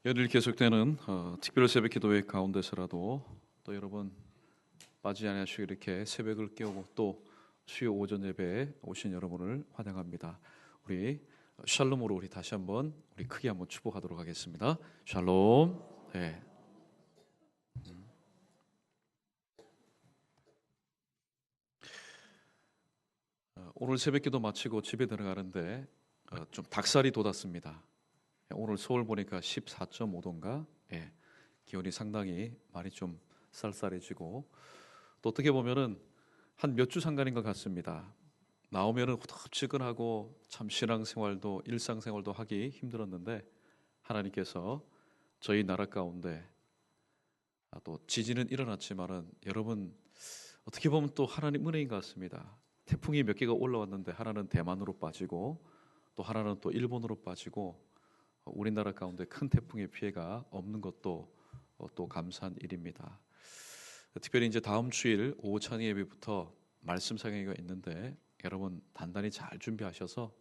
연일 계속되는 특별 새벽 기도회 가운데서라도 또 여러분 빠지지 않으시고 이렇게 새벽을 깨우고 또 수요 오전 예배에 오신 여러분을 환영합니다. 우리 샬롬으로 우리 다시 한번 우리 크게 한번 축복하도록 하겠습니다. 샬롬. 네. 오늘 새벽 기도 마치고 집에 들어가는데 좀 닭살이 돋았습니다. 오늘 서울 보니까 14.5도인가? 예, 기온이 상당히 많이 좀 쌀쌀해지고 또 어떻게 보면은 한 몇 주 상관인 것 같습니다. 나오면은 후덥지근하고 참 신앙생활도 일상생활도 하기 힘들었는데 하나님께서 저희 나라 가운데 또 지진은 일어났지만은 여러분 어떻게 보면 또 하나님 은혜인 것 같습니다. 태풍이 몇 개가 올라왔는데 하나는 대만으로 빠지고 또 하나는 또 일본으로 빠지고 우리나라 가운데 큰 태풍의 피해가 없는 것도 또 감사한 일입니다. 특별히 이제 다음 주일 오후 찬양 예배부터 말씀 상행회가 있는데 여러분 단단히 잘 준비하셔서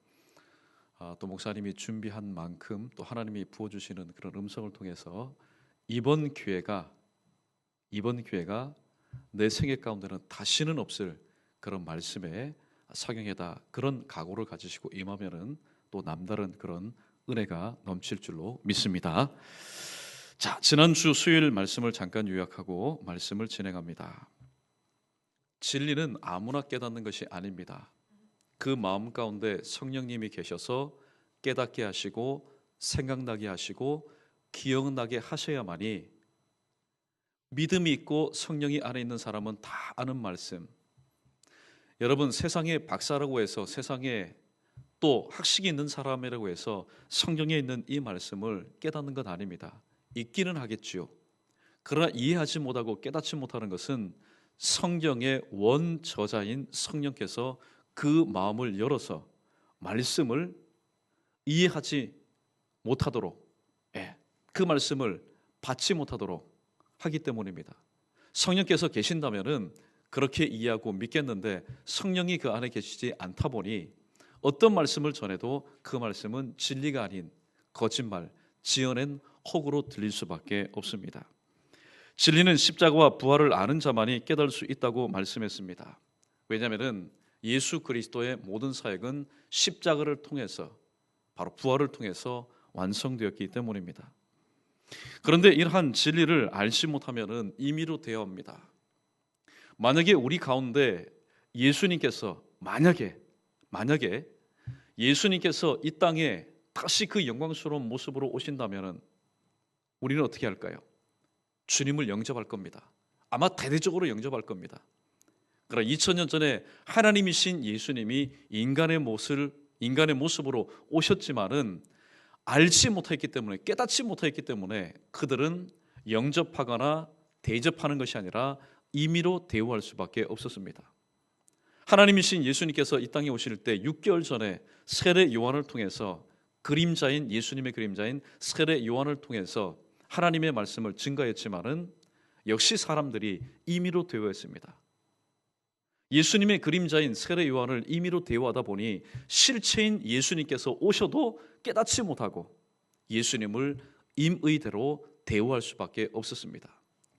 또 목사님이 준비한 만큼 또 하나님이 부어주시는 그런 음성을 통해서 이번 기회가 내 생애 가운데는 다시는 없을 그런 말씀의 상행회다, 그런 각오를 가지시고 임하면은 또 남다른 그런 은혜가 넘칠 줄로 믿습니다. 자, 지난주 수요일 말씀을 잠깐 요약하고 말씀을 진행합니다. 진리는 아무나 깨닫는 것이 아닙니다. 그 마음 가운데 성령님이 계셔서 깨닫게 하시고 생각나게 하시고 기억나게 하셔야만이 믿음이 있고 성령이 안에 있는 사람은 다 아는 말씀. 여러분, 세상에 박사라고 해서 세상에 또 학식이 있는 사람이라고 해서 성경에 있는 이 말씀을 깨닫는 것 아닙니다. 읽기는 하겠지요. 그러나 이해하지 못하고 깨닫지 못하는 것은 성경의 원저자인 성령께서 그 마음을 열어서 말씀을 이해하지 못하도록, 그 말씀을 받지 못하도록 하기 때문입니다. 성령께서 계신다면은 그렇게 이해하고 믿겠는데 성령이 그 안에 계시지 않다 보니 어떤 말씀을 전해도 그 말씀은 진리가 아닌 거짓말, 지어낸 혹으로 들릴 수밖에 없습니다. 진리는 십자가와 부활을 아는 자만이 깨달을 수 있다고 말씀했습니다. 왜냐하면 예수 그리스도의 모든 사역은 십자가를 통해서, 바로 부활을 통해서 완성되었기 때문입니다. 그런데 이러한 진리를 알지 못하면 임의로 대화합니다. 만약에 우리 가운데 예수님께서 만약에 예수님께서 이 땅에 다시 그 영광스러운 모습으로 오신다면 우리는 어떻게 할까요? 주님을 영접할 겁니다. 아마 대대적으로 영접할 겁니다. 그러나 2000년 전에 하나님이신 예수님이 인간의 모습으로 오셨지만은 알지 못했기 때문에, 깨닫지 못했기 때문에 그들은 영접하거나 대접하는 것이 아니라 임의로 대우할 수밖에 없었습니다. 하나님이신 예수님께서 이 땅에 오실 때 6개월 전에 세례 요한을 통해서 그림자인 예수님의 그림자인 세례 요한을 통해서 하나님의 말씀을 증거했지만은 역시 사람들이 임의로 대우했습니다. 예수님의 그림자인 세례 요한을 임의로 대우하다 보니 실체인 예수님께서 오셔도 깨닫지 못하고 예수님을 임의대로 대우할 수밖에 없었습니다.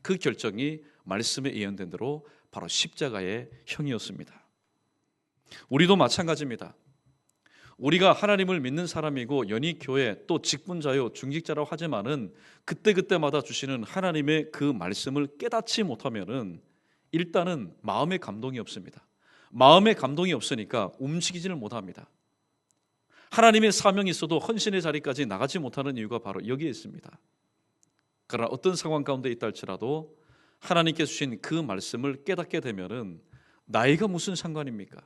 그 결정이 말씀에 예언된 대로 바로 십자가의 형이었습니다. 우리도 마찬가지입니다. 우리가 하나님을 믿는 사람이고 연희교회 또 직분자요 중직자라고 하지만은 그때그때마다 주시는 하나님의 그 말씀을 깨닫지 못하면은 일단은 마음의 감동이 없습니다. 마음의 감동이 없으니까 움직이지를 못합니다. 하나님의 사명이 있어도 헌신의 자리까지 나가지 못하는 이유가 바로 여기에 있습니다. 그러나 어떤 상황 가운데 있다 할지라도 하나님께서 주신 그 말씀을 깨닫게 되면은 나이가 무슨 상관입니까?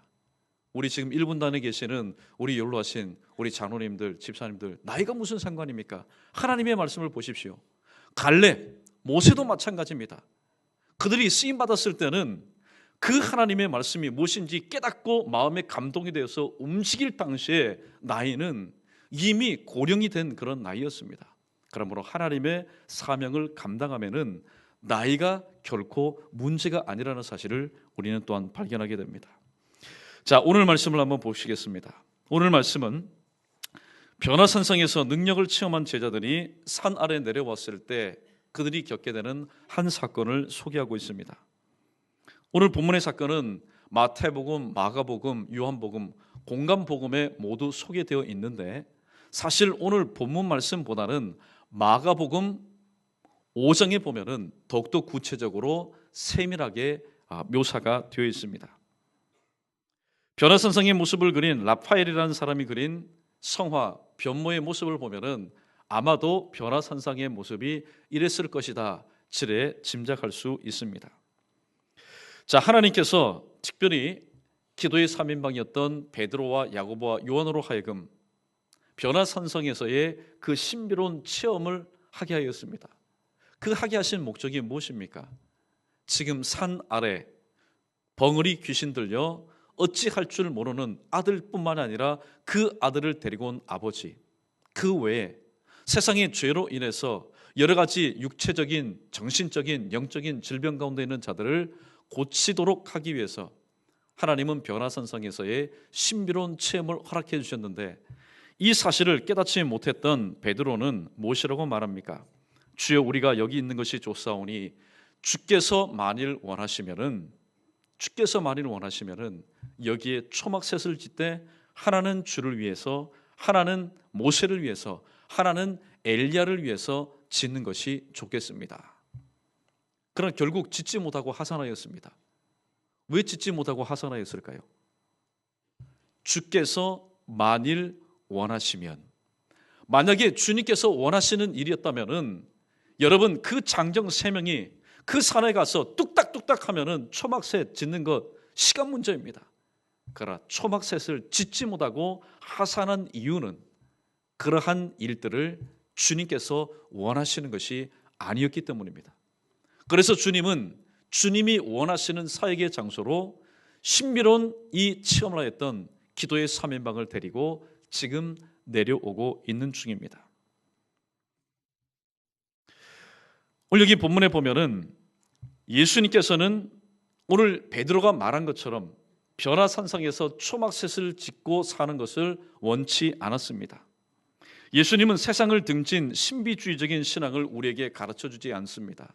우리 지금 1분단에 계시는 우리 연로하신 우리 장로님들, 집사님들, 나이가 무슨 상관입니까? 하나님의 말씀을 보십시오. 갈렙, 모세도 마찬가지입니다. 그들이 쓰임 받았을 때는 그 하나님의 말씀이 무엇인지 깨닫고 마음에 감동이 되어서 움직일 당시에 나이는 이미 고령이 된 그런 나이였습니다. 그러므로 하나님의 사명을 감당하면은 나이가 결코 문제가 아니라는 사실을 우리는 또한 발견하게 됩니다. 자, 오늘 말씀을 한번 보시겠습니다. 오늘 말씀은 변화산성에서 능력을 체험한 제자들이 산 아래 내려왔을 때 그들이 겪게 되는 한 사건을 소개하고 있습니다. 오늘 본문의 사건은 마태복음, 마가복음, 요한복음, 공간복음에 모두 소개되어 있는데 사실 오늘 본문 말씀보다는 마가복음 5장에 보면은 더욱더 구체적으로 세밀하게 묘사가 되어 있습니다. 변화산성의 모습을 그린 라파엘이라는 사람이 그린 성화 변모의 모습을 보면은 아마도 변화산성의 모습이 이랬을 것이다 지레 짐작할 수 있습니다. 자, 하나님께서 특별히 기도의 3인방이었던 베드로와 야고보와 요한으로 하여금 변화산성에서의 그 신비로운 체험을 하게 하였습니다. 그 하게 하신 목적이 무엇입니까? 지금 산 아래 벙어리 귀신 들려 어찌할 줄 모르는 아들뿐만 아니라 그 아들을 데리고 온 아버지, 그 외에 세상의 죄로 인해서 여러 가지 육체적인, 정신적인, 영적인 질병 가운데 있는 자들을 고치도록 하기 위해서 하나님은 변화산성에서의 신비로운 체험을 허락해 주셨는데 이 사실을 깨닫지 못했던 베드로는 무엇이라고 말합니까? 주여, 우리가 여기 있는 것이 좋사오니 주께서 만일 원하시면은 여기에 초막셋을 짓되 하나는 주를 위해서, 하나는 모세를 위해서, 하나는 엘리야를 위해서 짓는 것이 좋겠습니다. 그러나 결국 짓지 못하고 하산하였습니다. 왜 짓지 못하고 하산하였을까요? 주께서 만일 원하시면, 만약에 주님께서 원하시는 일이었다면은 여러분 그 장정 3명이 그 산에 가서 뚝딱뚝딱 하면은 초막셋 짓는 것 시간 문제입니다. 그러나 초막셋을 짓지 못하고 하산한 이유는 그러한 일들을 주님께서 원하시는 것이 아니었기 때문입니다. 그래서 주님은 주님이 원하시는 사역의 장소로 신비로운 이 체험을 하였던 기도의 3인방을 데리고 지금 내려오고 있는 중입니다. 오늘 여기 본문에 보면은 예수님께서는 오늘 베드로가 말한 것처럼 변화산성에서 초막셋을 짓고 사는 것을 원치 않았습니다. 예수님은 세상을 등진 신비주의적인 신앙을 우리에게 가르쳐주지 않습니다.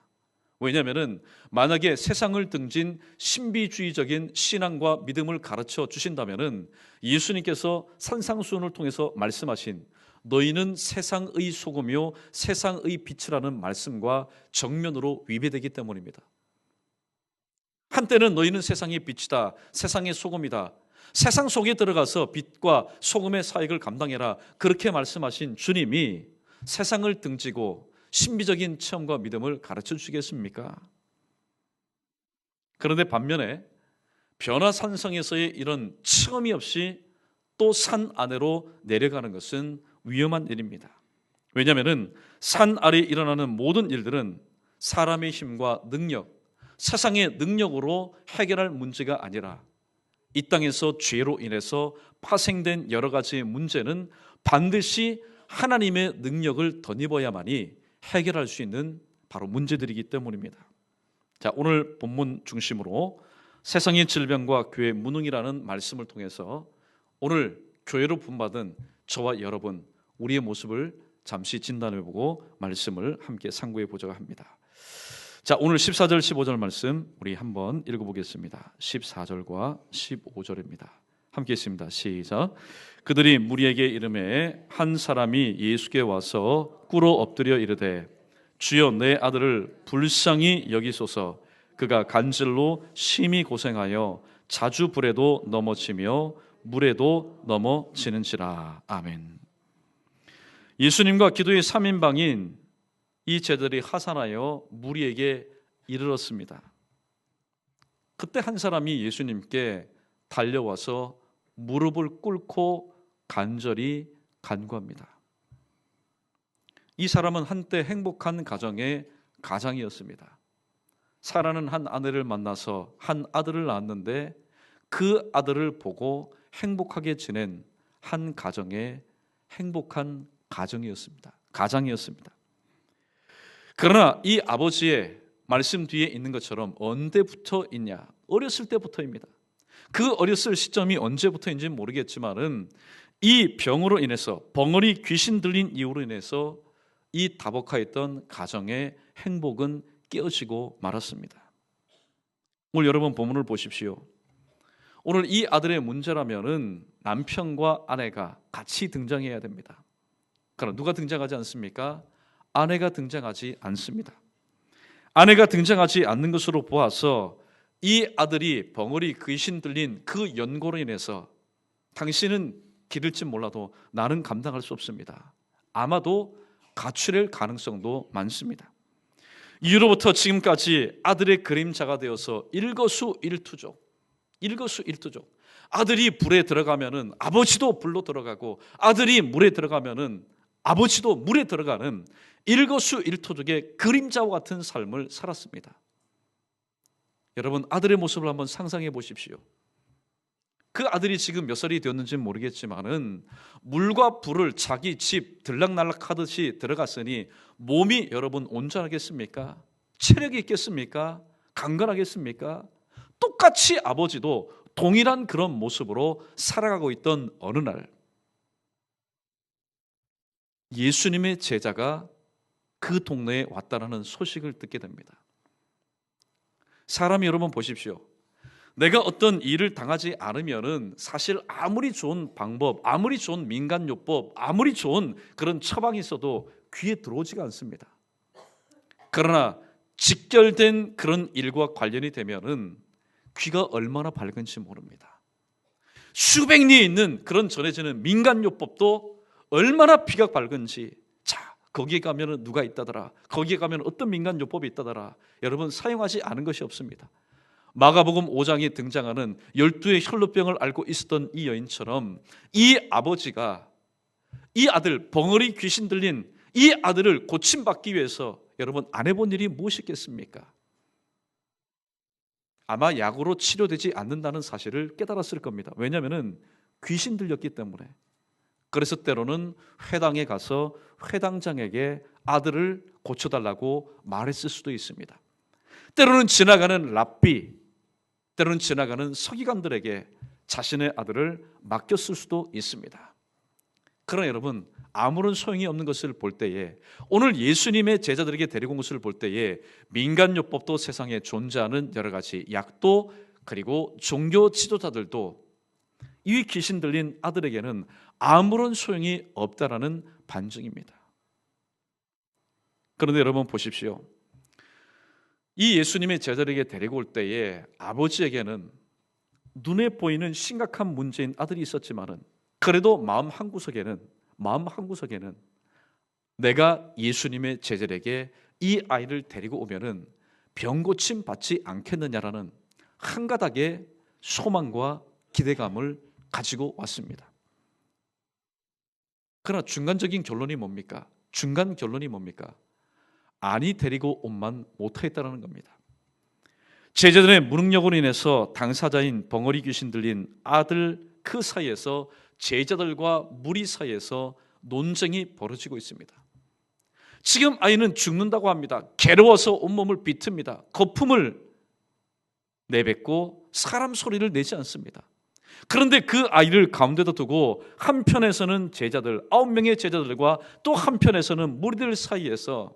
왜냐하면 만약에 세상을 등진 신비주의적인 신앙과 믿음을 가르쳐 주신다면 예수님께서 산상수훈을 통해서 말씀하신 너희는 세상의 소금이요 세상의 빛이라는 말씀과 정면으로 위배되기 때문입니다. 한때는 너희는 세상의 빛이다, 세상의 소금이다, 세상 속에 들어가서 빛과 소금의 사역을 감당해라, 그렇게 말씀하신 주님이 세상을 등지고 신비적인 체험과 믿음을 가르쳐 주시겠습니까? 그런데 반면에 변화산성에서의 이런 체험이 없이 또 산 아래로 내려가는 것은 위험한 일입니다. 왜냐하면 산 아래에 일어나는 모든 일들은 사람의 힘과 능력, 세상의 능력으로 해결할 문제가 아니라 이 땅에서 죄로 인해서 파생된 여러 가지 문제는 반드시 하나님의 능력을 덧입어야만이 해결할 수 있는 바로 문제들이기 때문입니다. 자, 오늘 본문 중심으로 세상의 질병과 교회 무능이라는 말씀을 통해서 오늘 교회로 분받은 저와 여러분, 우리의 모습을 잠시 진단해보고 말씀을 함께 상고해 보자고 합니다. 자, 오늘 14절 15절 말씀 우리 한번 읽어보겠습니다. 14절과 15절입니다. 함께 있습니다. 시작. 그들이 무리에게 이르매 한 사람이 예수께 와서 꿇어 엎드려 이르되 주여, 내 아들을 불쌍히 여기소서. 그가 간질로 심히 고생하여 자주 불에도 넘어지며 물에도 넘어지는지라. 아멘. 예수님과 기도의 3인방인 이 제자들이 하산하여 무리에게 이르렀습니다. 그때 한 사람이 예수님께 달려와서 무릎을 꿇고 간절히 간구합니다. 이 사람은 한때 행복한 가정의 가장이었습니다. 사라는 한 아내를 만나서 한 아들을 낳았는데 그 아들을 보고 행복하게 지낸 한 가정의 행복한 가장이었습니다. 그러나 이 아버지의 말씀 뒤에 있는 것처럼 언제부터 있냐? 어렸을 때부터입니다. 그 어렸을 시점이 언제부터인지는 모르겠지만은 이 병으로 인해서, 벙어리 귀신 들린 이유로 인해서 이 다복화했던 가정의 행복은 깨어지고 말았습니다. 오늘 여러분 본문을 보십시오. 오늘 이 아들의 문제라면은 남편과 아내가 같이 등장해야 됩니다. 그러나 누가 등장하지 않습니까? 아내가 등장하지 않습니다. 아내가 등장하지 않는 것으로 보아서 이 아들이 벙어리 귀신 들린 그 연고로 인해서 당신은 기를지 몰라도 나는 감당할 수 없습니다. 아마도 가출할 가능성도 많습니다. 이후로부터 지금까지 아들의 그림자가 되어서 일거수일투족. 아들이 불에 들어가면은 아버지도 불로 들어가고, 아들이 물에 들어가면은 아버지도 물에 들어가는 일거수일투족의 그림자와 같은 삶을 살았습니다. 여러분, 아들의 모습을 한번 상상해 보십시오. 그 아들이 지금 몇 살이 되었는지는 모르겠지만은 물과 불을 자기 집 들락날락하듯이 들어갔으니 몸이 여러분 온전하겠습니까? 체력이 있겠습니까? 강건하겠습니까? 똑같이 아버지도 동일한 그런 모습으로 살아가고 있던 어느 날, 예수님의 제자가 그 동네에 왔다라는 소식을 듣게 됩니다. 사람이 여러분 보십시오. 내가 어떤 일을 당하지 않으면은 사실 아무리 좋은 방법, 아무리 좋은 민간요법, 아무리 좋은 그런 처방이 있어도 귀에 들어오지가 않습니다. 그러나 직결된 그런 일과 관련이 되면은 귀가 얼마나 밝은지 모릅니다. 수백 리 있는 그런 전해지는 민간요법도 얼마나 귀가 밝은지, 자, 거기에 가면 누가 있다더라, 거기에 가면 어떤 민간요법이 있다더라, 여러분 사용하지 않은 것이 없습니다. 마가복음 5장에 등장하는 12의 혈루병을 앓고 있었던 이 여인처럼 이 아버지가 이 아들, 벙어리 귀신 들린 이 아들을 고침받기 위해서 여러분 안 해본 일이 무엇이겠습니까? 아마 약으로 치료되지 않는다는 사실을 깨달았을 겁니다. 왜냐하면 귀신 들렸기 때문에. 그래서 때로는 회당에 가서 회당장에게 아들을 고쳐달라고 말했을 수도 있습니다. 때로는 지나가는 랍비, 때로는 지나가는 서기관들에게 자신의 아들을 맡겼을 수도 있습니다. 그러나 여러분, 아무런 소용이 없는 것을 볼 때에, 오늘 예수님의 제자들에게 데리고 온 것을 볼 때에 민간요법도 세상에 존재하는 여러 가지 약도, 그리고 종교 지도자들도 이 귀신 들린 아들에게는 아무런 소용이 없다라는 반증입니다. 그런데 여러분 보십시오. 이 예수님의 제자들에게 데리고 올 때에 아버지에게는 눈에 보이는 심각한 문제인 아들이 있었지만은 그래도 마음 한구석에는 내가 예수님의 제자들에게 이 아이를 데리고 오면은 병고침 받지 않겠느냐라는 한 가닥의 소망과 기대감을 가지고 왔습니다. 그러나 중간 결론이 뭡니까? 아니 데리고 온만 못하겠다는 겁니다. 제자들의 무능력으로 인해서 당사자인 벙어리 귀신 들린 아들 그 사이에서 제자들과 무리 사이에서 논쟁이 벌어지고 있습니다. 지금 아이는 죽는다고 합니다. 괴로워서 온몸을 비틉니다. 거품을 내뱉고 사람 소리를 내지 않습니다. 그런데 그 아이를 가운데다 두고 한편에서는 제자들, 9명의 제자들과 또 한편에서는 무리들 사이에서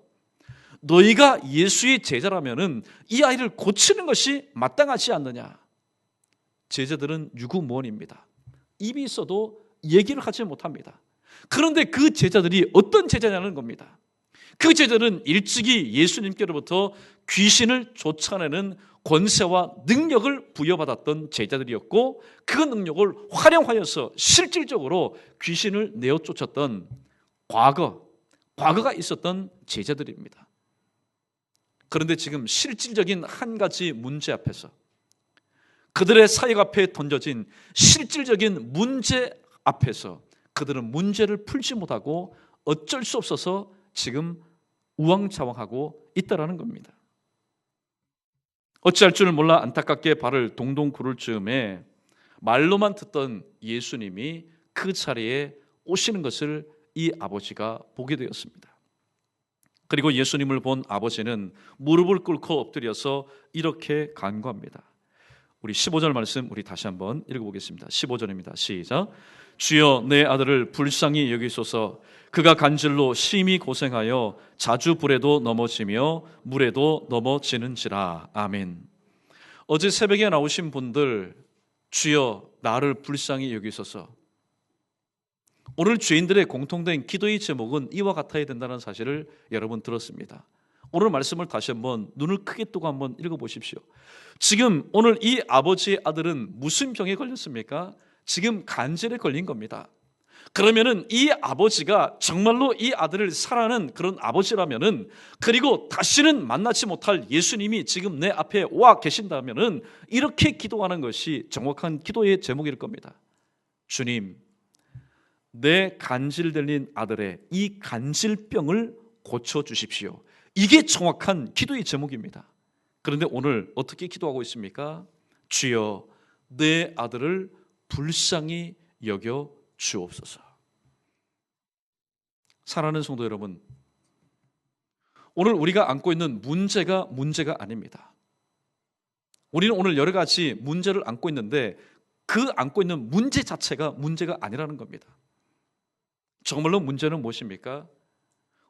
너희가 예수의 제자라면은 이 아이를 고치는 것이 마땅하지 않느냐. 제자들은 유구무원입니다. 입이 있어도 얘기를 하지 못합니다. 그런데 그 제자들이 어떤 제자냐는 겁니다. 그 제자들은 일찍이 예수님께로부터 귀신을 쫓아내는 권세와 능력을 부여받았던 제자들이었고, 그 능력을 활용하여서 실질적으로 귀신을 내어 쫓았던 과거가 있었던 제자들입니다. 그런데 지금 실질적인 한 가지 문제 앞에서, 그들의 사역 앞에 던져진 실질적인 문제 앞에서 그들은 문제를 풀지 못하고 어쩔 수 없어서 지금 우왕좌왕하고 있다라는 겁니다. 어찌할 줄을 몰라 안타깝게 발을 동동 구를 즈음에 말로만 듣던 예수님이 그 자리에 오시는 것을 이 아버지가 보게 되었습니다. 그리고 예수님을 본 아버지는 무릎을 꿇고 엎드려서 이렇게 간구합니다. 우리 15절 말씀 우리 다시 한번 읽어보겠습니다. 15절입니다. 시작. 주여 내 아들을 불쌍히 여기소서. 그가 간질로 심히 고생하여 자주 불에도 넘어지며 물에도 넘어지는지라. 아멘. 어제 새벽에 나오신 분들, 주여 나를 불쌍히 여기소서. 오늘 죄인들의 공통된 기도의 제목은 이와 같아야 된다는 사실을 여러분 들었습니다. 오늘 말씀을 다시 한번 눈을 크게 뜨고 한번 읽어보십시오. 지금 오늘 이 아버지의 아들은 무슨 병에 걸렸습니까? 지금 간질에 걸린 겁니다. 그러면은 이 아버지가 정말로 이 아들을 사랑하는 그런 아버지라면은, 그리고 다시는 만나지 못할 예수님이 지금 내 앞에 와 계신다면은 이렇게 기도하는 것이 정확한 기도의 제목일 겁니다. 주님, 내 간질 들린 아들의 이 간질병을 고쳐주십시오. 이게 정확한 기도의 제목입니다. 그런데 오늘 어떻게 기도하고 있습니까? 주여 내 아들을 불쌍히 여겨 주옵소서. 사랑하는 성도 여러분, 오늘 우리가 안고 있는 문제가 아닙니다. 우리는 오늘 여러 가지 문제를 안고 있는데 그 안고 있는 문제 자체가 문제가 아니라는 겁니다. 정말로 문제는 무엇입니까?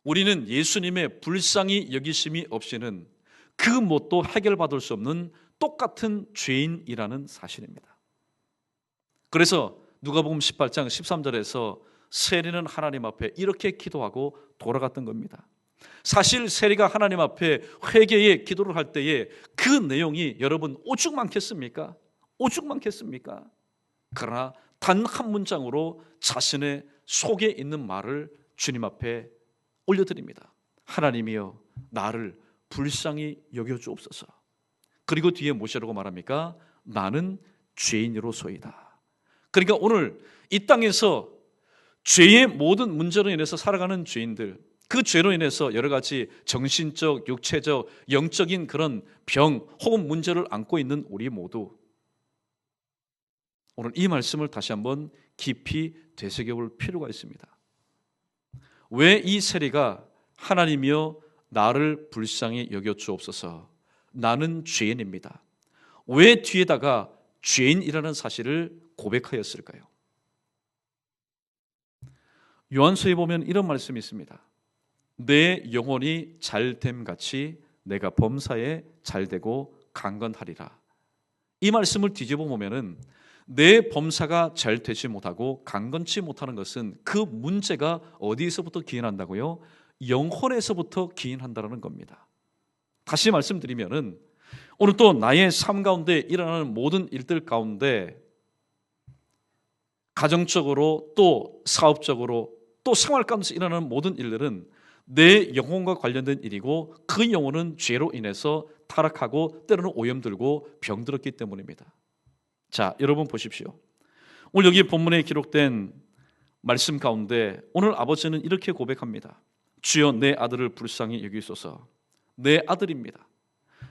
우리는 예수님의 불쌍히 여기심이 없이는 그 뭣도 해결받을 수 없는 똑같은 죄인이라는 사실입니다. 그래서 누가복음 18장 13절에서 세리는 하나님 앞에 이렇게 기도하고 돌아갔던 겁니다. 사실 세리가 하나님 앞에 회개의 기도를 할 때에 그 내용이 여러분 오죽 많겠습니까? 오죽 많겠습니까? 그러나 단 한 문장으로 자신의 속에 있는 말을 주님 앞에 올려드립니다. 하나님이여 나를 불쌍히 여겨주옵소서. 그리고 뒤에 무엇이라고 말합니까? 나는 죄인으로소이다. 그러니까 오늘 이 땅에서 죄의 모든 문제로 인해서 살아가는 죄인들, 그 죄로 인해서 여러 가지 정신적, 육체적, 영적인 그런 병 혹은 문제를 안고 있는 우리 모두 오늘 이 말씀을 다시 한번 깊이 되새겨볼 필요가 있습니다. 왜 이 세리가 하나님이여 나를 불쌍히 여겨주옵소서, 나는 죄인입니다, 왜 뒤에다가 죄인이라는 사실을 고백하였을까요? 요한서에 보면 이런 말씀이 있습니다. 내 영혼이 잘됨 같이 내가 범사에 잘되고 강건하리라. 이 말씀을 뒤집어 보면은 내 범사가 잘 되지 못하고 강건치 못하는 것은 그 문제가 어디에서부터 기인한다고요? 영혼에서부터 기인한다는 겁니다. 다시 말씀드리면은 오늘 또 나의 삶 가운데 일어나는 모든 일들 가운데 가정적으로 또 사업적으로 또 생활 가운데서 일어나는 모든 일들은 내 영혼과 관련된 일이고 그 영혼은 죄로 인해서 타락하고 때로는 오염들고 병들었기 때문입니다. 자, 여러분 보십시오. 오늘 여기 본문에 기록된 말씀 가운데 오늘 아버지는 이렇게 고백합니다. 주여 내 아들을 불쌍히 여기소서. 내 아들입니다.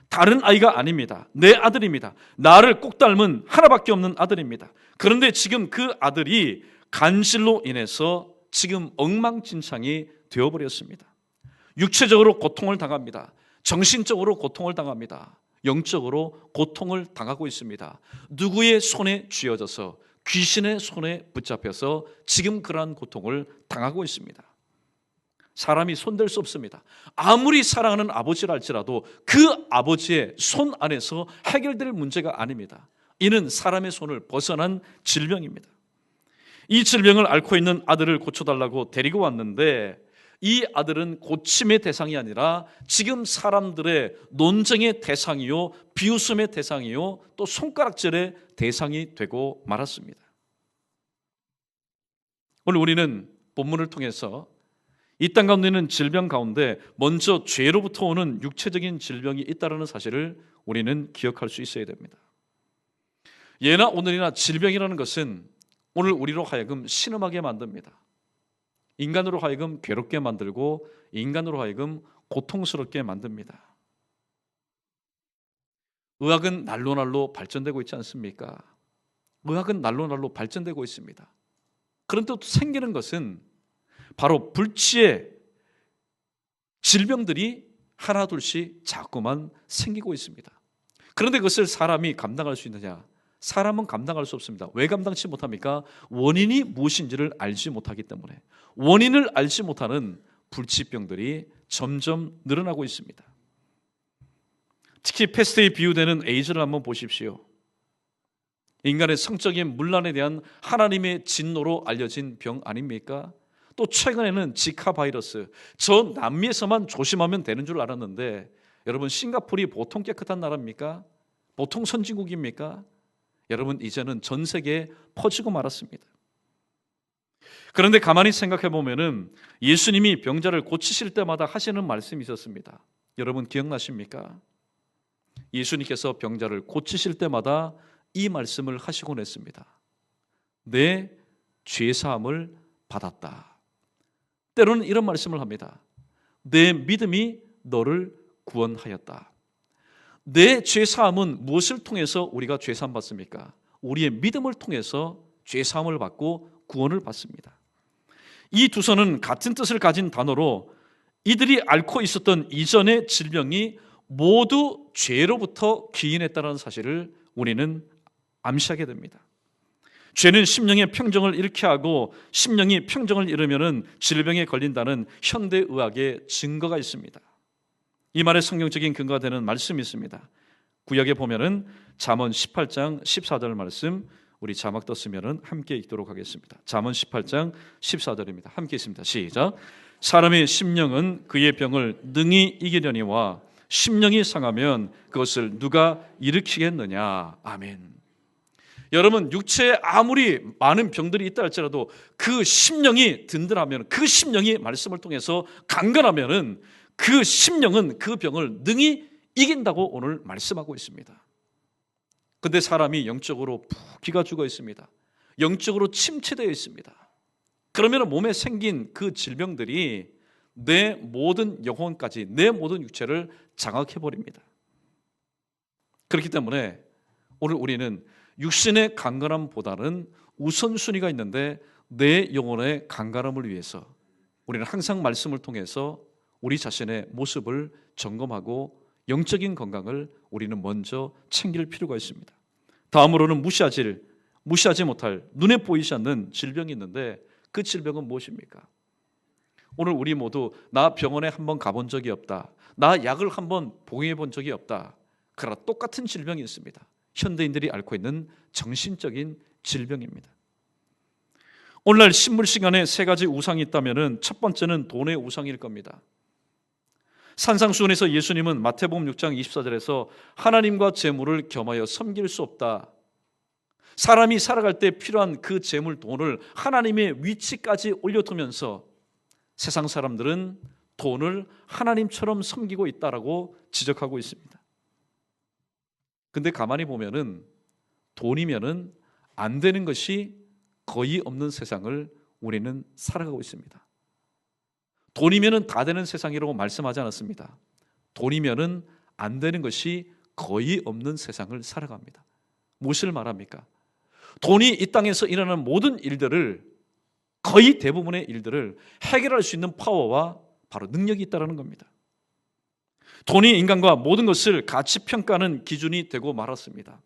다른 아이가 아닙니다. 내 아들입니다. 나를 꼭 닮은 하나밖에 없는 아들입니다. 그런데 지금 그 아들이 간질로 인해서 지금 엉망진창이 되어버렸습니다. 육체적으로 고통을 당합니다. 정신적으로 고통을 당합니다. 영적으로 고통을 당하고 있습니다. 누구의 손에 쥐어져서 귀신의 손에 붙잡혀서 지금 그러한 고통을 당하고 있습니다. 사람이 손댈 수 없습니다. 아무리 사랑하는 아버지라 할지라도 그 아버지의 손 안에서 해결될 문제가 아닙니다. 이는 사람의 손을 벗어난 질병입니다. 이 질병을 앓고 있는 아들을 고쳐달라고 데리고 왔는데 이 아들은 고침의 대상이 아니라 지금 사람들의 논쟁의 대상이요, 비웃음의 대상이요, 또 손가락질의 대상이 되고 말았습니다. 오늘 우리는 본문을 통해서 이 땅 가운데 있는 질병 가운데 먼저 죄로부터 오는 육체적인 질병이 있다는 사실을 우리는 기억할 수 있어야 됩니다. 예나 오늘이나 질병이라는 것은 오늘 우리로 하여금 신음하게 만듭니다. 인간으로 하여금 괴롭게 만들고 인간으로 하여금 고통스럽게 만듭니다. 의학은 날로 발전되고 있지 않습니까? 의학은 날로 발전되고 있습니다. 그런데 또 생기는 것은 바로 불치의 질병들이 하나둘씩 자꾸만 생기고 있습니다. 그런데 그것을 사람이 감당할 수 있느냐? 사람은 감당할 수 없습니다. 왜 감당치 못합니까? 원인이 무엇인지를 알지 못하기 때문에. 원인을 알지 못하는 불치병들이 점점 늘어나고 있습니다. 특히 패스트에 비유되는 에이즈를 한번 보십시오. 인간의 성적인 문란에 대한 하나님의 진노로 알려진 병 아닙니까? 또 최근에는 지카 바이러스, 저 남미에서만 조심하면 되는 줄 알았는데 여러분, 싱가포르이 보통 깨끗한 나라입니까? 보통 선진국입니까? 여러분, 이제는 전 세계에 퍼지고 말았습니다. 그런데 가만히 생각해 보면은 예수님이 병자를 고치실 때마다 하시는 말씀이 있었습니다. 여러분 기억나십니까? 예수님께서 병자를 고치실 때마다 이 말씀을 하시곤 했습니다. 내 죄사함을 받았다. 때로는 이런 말씀을 합니다. 내 믿음이 너를 구원하였다. 내 죄사함은 무엇을 통해서 우리가 죄사함 받습니까? 우리의 믿음을 통해서 죄사함을 받고 구원을 받습니다. 이 두 선은 같은 뜻을 가진 단어로 이들이 앓고 있었던 이전의 질병이 모두 죄로부터 기인했다는 사실을 우리는 암시하게 됩니다. 죄는 심령의 평정을 잃게 하고 심령이 평정을 잃으면 질병에 걸린다는 현대의학의 증거가 있습니다. 이 말의 성경적인 근거가 되는 말씀이 있습니다. 구약에 보면은 잠언 18장 14절 말씀, 우리 자막 떴으면 함께 읽도록 하겠습니다. 잠언 18장 14절입니다. 함께 읽습니다. 시작. 사람의 심령은 그의 병을 능히 이기려니와 심령이 상하면 그것을 누가 일으키겠느냐. 아멘. 여러분, 육체에 아무리 많은 병들이 있다 할지라도 그 심령이 든든하면, 그 심령이 말씀을 통해서 강건하면은 그 심령은 그 병을 능히 이긴다고 오늘 말씀하고 있습니다. 근데 사람이 영적으로 푹 기가 죽어 있습니다. 영적으로 침체되어 있습니다. 그러면 몸에 생긴 그 질병들이 내 모든 영혼까지, 내 모든 육체를 장악해버립니다. 그렇기 때문에 오늘 우리는 육신의 강건함보다는 우선순위가 있는데 내 영혼의 강건함을 위해서 우리는 항상 말씀을 통해서 우리 자신의 모습을 점검하고 영적인 건강을 우리는 먼저 챙길 필요가 있습니다. 다음으로는 무시하지 못할 눈에 보이지 않는 질병이 있는데 그 질병은 무엇입니까? 오늘 우리 모두 나 병원에 한번 가본 적이 없다. 나 약을 한번 복용해 본 적이 없다. 그러나 똑같은 질병이 있습니다. 현대인들이 앓고 있는 정신적인 질병입니다. 오늘날 신물 시간에 세 가지 우상이 있다면 첫 번째는 돈의 우상일 겁니다. 산상수훈에서 예수님은 마태복음 6장 24절에서 하나님과 재물을 겸하여 섬길 수 없다. 사람이 살아갈 때 필요한 그 재물, 돈을 하나님의 위치까지 올려두면서 세상 사람들은 돈을 하나님처럼 섬기고 있다라고 지적하고 있습니다. 근데 가만히 보면은 돈이면은 안 되는 것이 거의 없는 세상을 우리는 살아가고 있습니다. 돈이면은 다 되는 세상이라고 말씀하지 않았습니다. 돈이면은 안 되는 것이 거의 없는 세상을 살아갑니다. 무엇을 말합니까? 돈이 이 땅에서 일어나는 모든 일들을, 거의 대부분의 일들을 해결할 수 있는 파워와 바로 능력이 있다는 겁니다. 돈이 인간과 모든 것을 가치 평가하는 기준이 되고 말았습니다.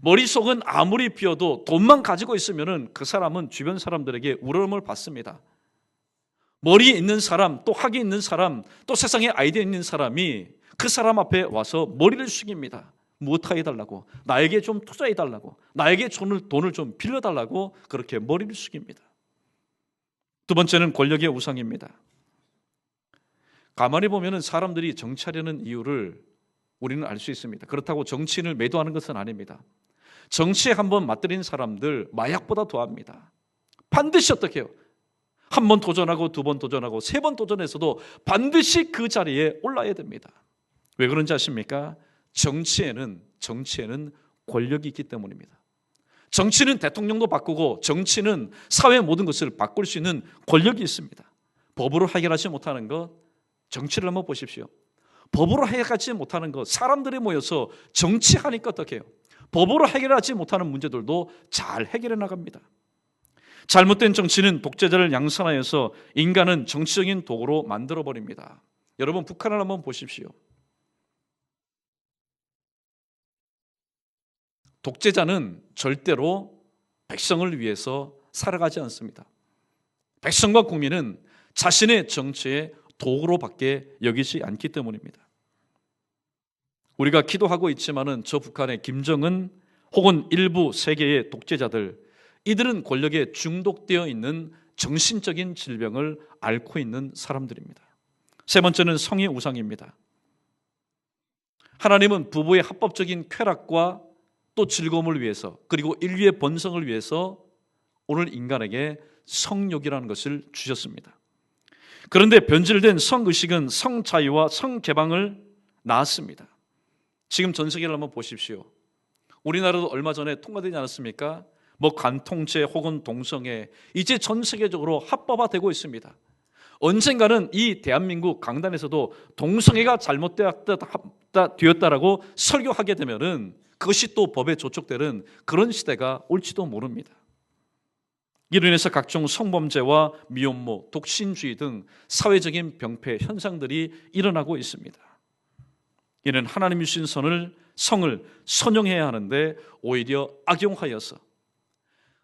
머릿속은 아무리 비어도 돈만 가지고 있으면 그 사람은 주변 사람들에게 우러름을 받습니다. 머리에 있는 사람, 또 학이 있는 사람, 또 세상에 아이디어 있는 사람이 그 사람 앞에 와서 머리를 숙입니다. 무엇 해달라고, 나에게 좀 투자해달라고, 나에게 돈을 좀 빌려달라고 그렇게 머리를 숙입니다. 두 번째는 권력의 우상입니다. 가만히 보면 사람들이 정치하려는 이유를 우리는 알 수 있습니다. 그렇다고 정치인을 매도하는 것은 아닙니다. 정치에 한번 맞들인 사람들 마약보다 더합니다. 반드시 어떻게 해요? 한 번 도전하고 두 번 도전하고 세 번 도전해서도 반드시 그 자리에 올라야 됩니다. 왜 그런지 아십니까? 정치에는 권력이 있기 때문입니다. 정치는 대통령도 바꾸고 정치는 사회 모든 것을 바꿀 수 있는 권력이 있습니다. 법으로 해결하지 못하는 것, 정치를 한번 보십시오. 법으로 해결하지 못하는 것, 사람들이 모여서 정치하니까 어떻게 해요? 법으로 해결하지 못하는 문제들도 잘 해결해 나갑니다. 잘못된 정치는 독재자를 양산하여서 인간은 정치적인 도구로 만들어버립니다. 여러분, 북한을 한번 보십시오. 독재자는 절대로 백성을 위해서 살아가지 않습니다. 백성과 국민은 자신의 정치의 도구로밖에 여기지 않기 때문입니다. 우리가 기도하고 있지만은 저 북한의 김정은 혹은 일부 세계의 독재자들, 이들은 권력에 중독되어 있는 정신적인 질병을 앓고 있는 사람들입니다. 세 번째는 성의 우상입니다. 하나님은 부부의 합법적인 쾌락과 또 즐거움을 위해서, 그리고 인류의 번성을 위해서 오늘 인간에게 성욕이라는 것을 주셨습니다. 그런데 변질된 성의식은 성자유와 성개방을 낳았습니다. 지금 전 세계를 한번 보십시오. 우리나라도 얼마 전에 통과되지 않았습니까? 간통죄 혹은 동성애, 이제 전 세계적으로 합법화되고 있습니다. 언젠가는 이 대한민국 강단에서도 동성애가 잘못되었다라고 설교하게 되면은 그것이 또 법에 조촉되는 그런 시대가 올지도 모릅니다. 이로 인해서 각종 성범죄와 미혼모, 독신주의 등 사회적인 병폐 현상들이 일어나고 있습니다. 이는 하나님이 주신 성을 선용해야 하는데 오히려 악용하여서,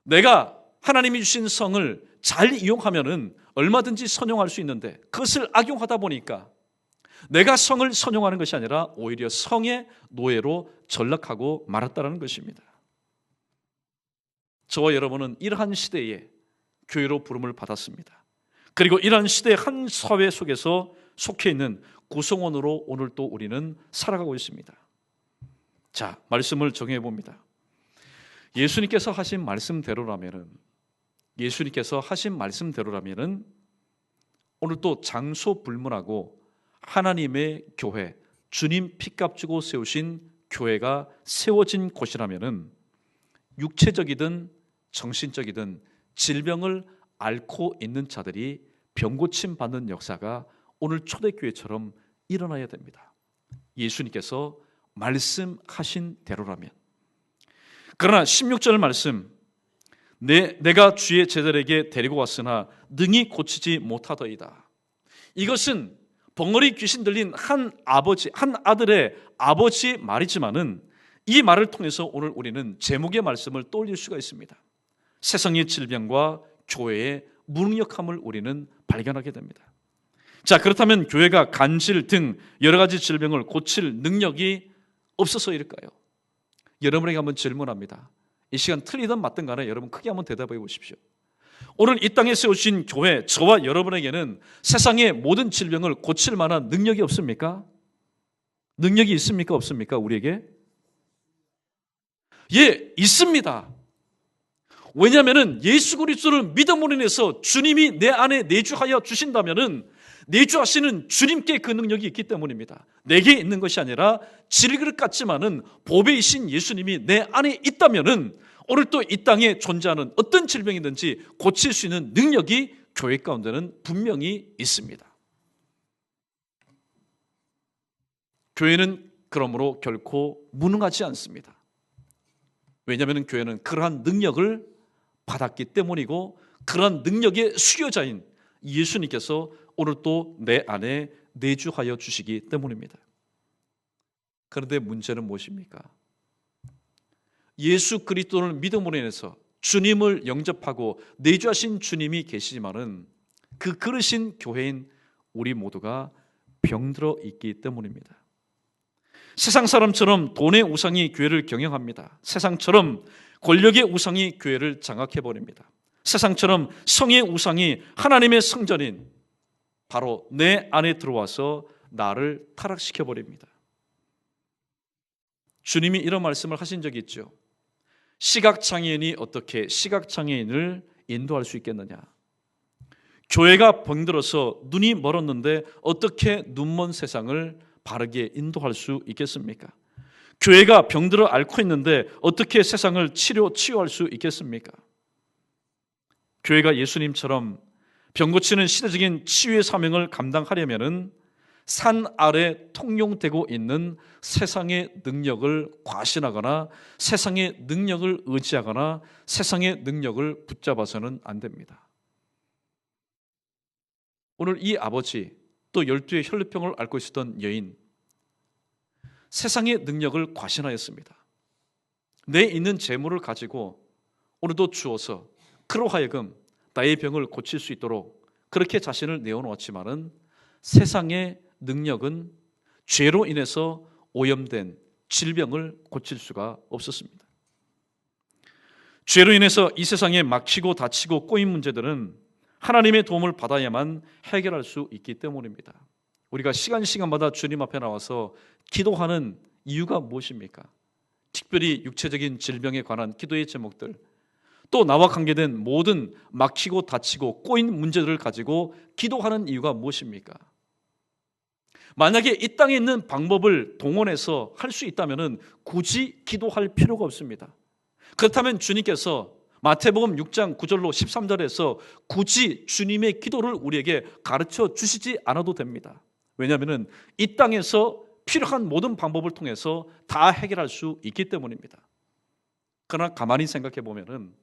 내가 하나님이 주신 성을 잘 이용하면은 얼마든지 선용할 수 있는데 그것을 악용하다 보니까 내가 성을 선용하는 것이 아니라 오히려 성의 노예로 전락하고 말았다는 것입니다. 저와 여러분은 이러한 시대에 교회로 부름을 받았습니다. 그리고 이러한 시대의 한 사회 속에서 속해 있는 구성원으로 오늘 또 우리는 살아가고 있습니다. 자, 말씀을 정해 봅니다. 예수님께서 하신 말씀대로라면은 오늘 또 장소 불문하고 하나님의 교회, 주님 피값 주고 세우신 교회가 세워진 곳이라면은 육체적이든 정신적이든 질병을 앓고 있는 자들이 병고침 받는 역사가 오늘 초대교회처럼 일어나야 됩니다. 예수님께서 말씀하신 대로라면. 그러나 16절 말씀, 내가 주의 제자들에게 데리고 왔으나 능히 고치지 못하더이다. 이것은 벙어리 귀신 들린 한 아들의 아버지 말이지만은 이 말을 통해서 오늘 우리는 제목의 말씀을 떠올릴 수가 있습니다. 세상의 질병과 교회의 무능력함을 우리는 발견하게 됩니다. 자, 그렇다면 교회가 간질 등 여러 가지 질병을 고칠 능력이 없어서일까요? 여러분에게 한번 질문합니다. 이 시간 틀리든 맞든 간에 여러분 크게 한번 대답해 보십시오. 오늘 이 땅에 세우신 교회, 저와 여러분에게는 세상의 모든 질병을 고칠 만한 능력이 없습니까? 능력이 있습니까? 없습니까? 우리에게? 예, 있습니다. 왜냐하면 예수 그리스도를 믿음으로 인해서 주님이 내 안에 내주하여 주신다면은 내주하시는 주님께 그 능력이 있기 때문입니다. 내게 있는 것이 아니라 질그릇 같지만은 보배이신 예수님이 내 안에 있다면은 오늘 또 이 땅에 존재하는 어떤 질병이든지 고칠 수 있는 능력이 교회 가운데는 분명히 있습니다. 교회는 그러므로 결코 무능하지 않습니다. 왜냐하면 교회는 그러한 능력을 받았기 때문이고 그러한 능력의 수요자인 예수님께서 오늘 또 내 안에 내주하여 주시기 때문입니다. 그런데 문제는 무엇입니까? 예수 그리스도를 믿음으로 인해서 주님을 영접하고 내주하신 주님이 계시지만은 그 그르신 교회인 우리 모두가 병들어 있기 때문입니다. 세상 사람처럼 돈의 우상이 교회를 경영합니다. 세상처럼 권력의 우상이 교회를 장악해버립니다. 세상처럼 성의 우상이 하나님의 성전인 바로 내 안에 들어와서 나를 타락시켜버립니다. 주님이 이런 말씀을 하신 적이 있죠. 시각장애인이 어떻게 시각장애인을 인도할 수 있겠느냐. 교회가 병들어서 눈이 멀었는데 어떻게 눈먼 세상을 바르게 인도할 수 있겠습니까? 교회가 병들어 앓고 있는데 어떻게 세상을 치유할 수 있겠습니까? 교회가 예수님처럼 병 고치는 시대적인 치유의 사명을 감당하려면은 산 아래 통용되고 있는 세상의 능력을 과신하거나 세상의 능력을 의지하거나 세상의 능력을 붙잡아서는 안 됩니다. 오늘 이 아버지 또 12의 혈루병을 앓고 있었던 여인, 세상의 능력을 과신하였습니다. 내 있는 재물을 가지고 오늘도 주어서 그로 하여금 나의 병을 고칠 수 있도록 그렇게 자신을 내어놓았지만은 세상의 능력은 죄로 인해서 오염된 질병을 고칠 수가 없었습니다. 죄로 인해서 이 세상에 막히고 다치고 꼬인 문제들은 하나님의 도움을 받아야만 해결할 수 있기 때문입니다. 우리가 시간마다 주님 앞에 나와서 기도하는 이유가 무엇입니까? 특별히 육체적인 질병에 관한 기도의 제목들, 또 나와 관계된 모든 막히고 다치고 꼬인 문제들을 가지고 기도하는 이유가 무엇입니까? 만약에 이 땅에 있는 방법을 동원해서 할 수 있다면 굳이 기도할 필요가 없습니다. 그렇다면 주님께서 마태복음 6장 9절로 13절에서 굳이 주님의 기도를 우리에게 가르쳐 주시지 않아도 됩니다. 왜냐하면 이 땅에서 필요한 모든 방법을 통해서 다 해결할 수 있기 때문입니다. 그러나 가만히 생각해 보면은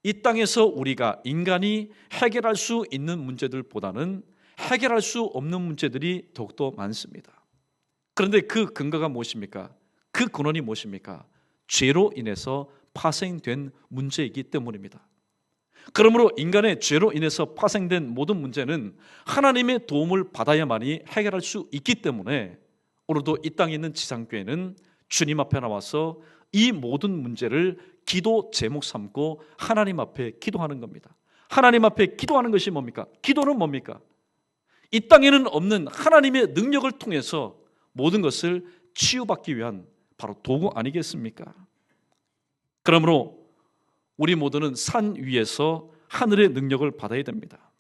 이 땅에서 우리가 인간이 해결할 수 있는 문제들보다는 해결할 수 없는 문제들이 더욱더 많습니다. 그런데 그 근거가 무엇입니까? 그 근원이 무엇입니까? 죄로 인해서 파생된 문제이기 때문입니다. 그러므로 인간의 죄로 인해서 파생된 모든 문제는 하나님의 도움을 받아야만이 해결할 수 있기 때문에 오늘도 이 땅에 있는 지상교회는 주님 앞에 나와서 이 모든 문제를 기도 제목 삼고 하나님 앞에 기도하는 겁니다. 하나님 앞에 기도하는 것이 뭡니까? 기도는 뭡니까? 이 땅에는 없는 하나님의 능력을 통해서 모든 것을 치유받기 위한 바로 도구 아니겠습니까? 그러므로 우리 모두는 산 위에서 하늘의 능력을 받아야 됩니다.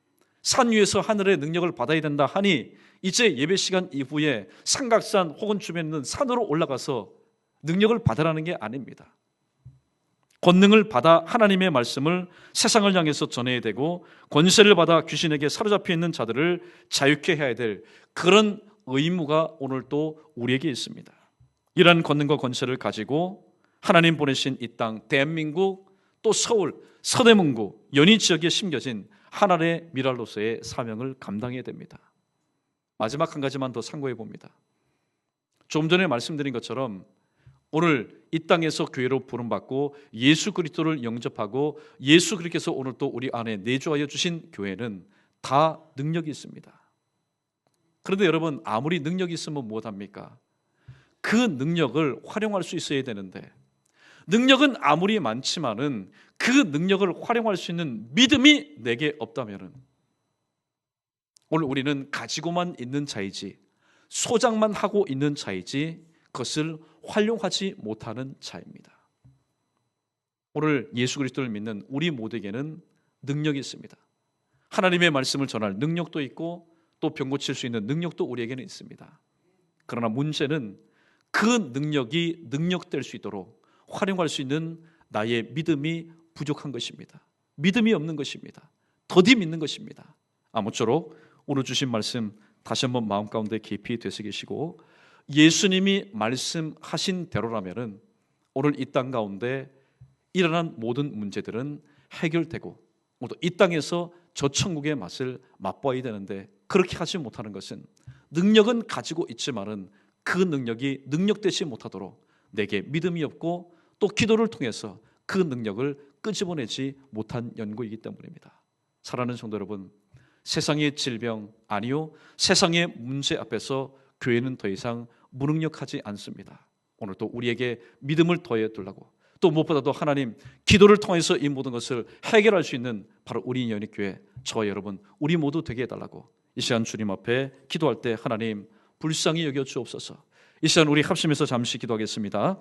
산 위에서 하늘의 능력을 받아야 된다 하니 이제 예배 시간 이후에 삼각산 혹은 주변에 있는 산으로 올라가서 능력을 받으라는 게 아닙니다. 권능을 받아 하나님의 말씀을 세상을 향해서 전해야 되고 권세를 받아 귀신에게 사로잡혀 있는 자들을 자유케 해야 될 그런 의무가 오늘 또 우리에게 있습니다. 이러한 권능과 권세를 가지고 하나님 보내신 이 땅 대한민국 또 서울 서대문구 연희 지역에 심겨진 하나의 미랄로서의 사명을 감당해야 됩니다. 마지막 한 가지만 더 상고해 봅니다. 좀 전에 말씀드린 것처럼 오늘 이 땅에서 교회로 부름받고 예수 그리스도를 영접하고 예수 그리스도께서 오늘 또 우리 안에 내주하여 주신 교회는 다 능력이 있습니다. 그런데 여러분 아무리 능력이 있으면 무엇합니까? 그 능력을 활용할 수 있어야 되는데 능력은 아무리 많지만은 그 능력을 활용할 수 있는 믿음이 내게 없다면은 오늘 우리는 가지고만 있는 자이지 소장만 하고 있는 자이지 그것을 활용하지 못하는 자입니다. 오늘 예수 그리스도를 믿는 우리 모두에게는 능력이 있습니다. 하나님의 말씀을 전할 능력도 있고 또 병 고칠 수 있는 능력도 우리에게는 있습니다. 그러나 문제는 그 능력이 능력될 수 있도록 활용할 수 있는 나의 믿음이 부족한 것입니다. 믿음이 없는 것입니다. 더디 믿는 것입니다. 아무쪼록 오늘 주신 말씀 다시 한번 마음 가운데 깊이 되새기시고 예수님이 말씀하신 대로라면은 오늘 이 땅 가운데 일어난 모든 문제들은 해결되고 또 이 땅에서 저 천국의 맛을 맛봐야 되는데 그렇게 하지 못하는 것은 능력은 가지고 있지만은 그 능력이 능력되지 못하도록 내게 믿음이 없고 또 기도를 통해서 그 능력을 끄집어내지 못한 연고이기 때문입니다. 사랑하는 성도 여러분, 세상의 질병 아니요 세상의 문제 앞에서 교회는 더 이상 무능력하지 않습니다. 오늘 또 우리에게 믿음을 더해 달라고 또 무엇보다도 하나님 기도를 통해서 이 모든 것을 해결할 수 있는 바로 우리 연희교회 저와 여러분 우리 모두 되게 해달라고 이 시간 주님 앞에 기도할 때 하나님 불쌍히 여겨 주옵소서. 이 시간 우리 합심해서 잠시 기도하겠습니다.